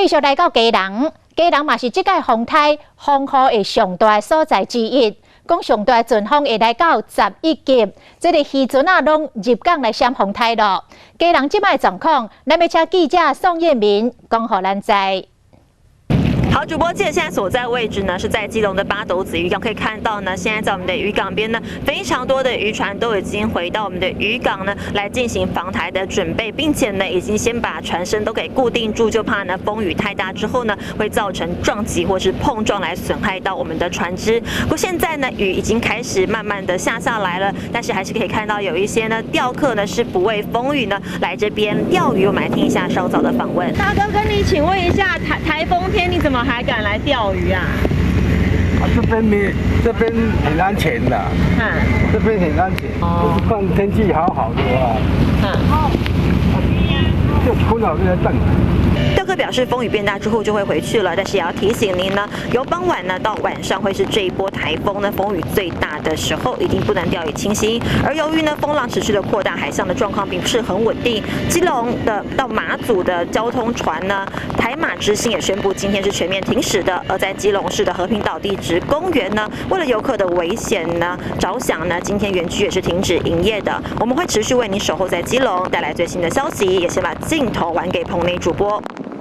继续来到基隆，基隆嘛是即届风台风雨的上大的所在之一。讲上大阵风会来到11级，这个渔船啊拢入港来闪风台咯。基隆即摆状况，咱要请记者宋彦明讲互咱知。好，主播，现在所在位置呢是在基隆的八斗子渔港，可以看到呢，现在在我们的渔港边呢，非常多的渔船都已经回到我们的渔港呢，来进行防台的准备，并且呢，已经先把船身都给固定住，就怕呢风雨太大之后呢，会造成撞击或是碰撞来损害到我们的船只。不过现在呢，雨已经开始慢慢的下来了，但是还是可以看到有一些呢钓客呢是不畏风雨呢来这边钓鱼。我们来听一下稍早的访问。大哥，跟你请问一下，台风天你怎么还敢来钓鱼啊？这边很安全的，这边很安全。哦，看天气好的话，就困好在等。钓客表示，风雨变大之后就会回去了，但是也要提醒您呢，由傍晚呢到晚上会是这一波台风呢风雨最大的时候，一定不能掉以轻心。而由于呢风浪持续的扩大，海象的状况并不是很稳定，基隆的到马祖的交通船呢，台马之星也宣布今天是全面停驶的。而在基隆市的和平岛地质公园呢，为了游客的危险呢着想呢，今天园区也是停止营业的。我们会持续为您守候在基隆，带来最新的消息，也先把镜头还给棚内主播。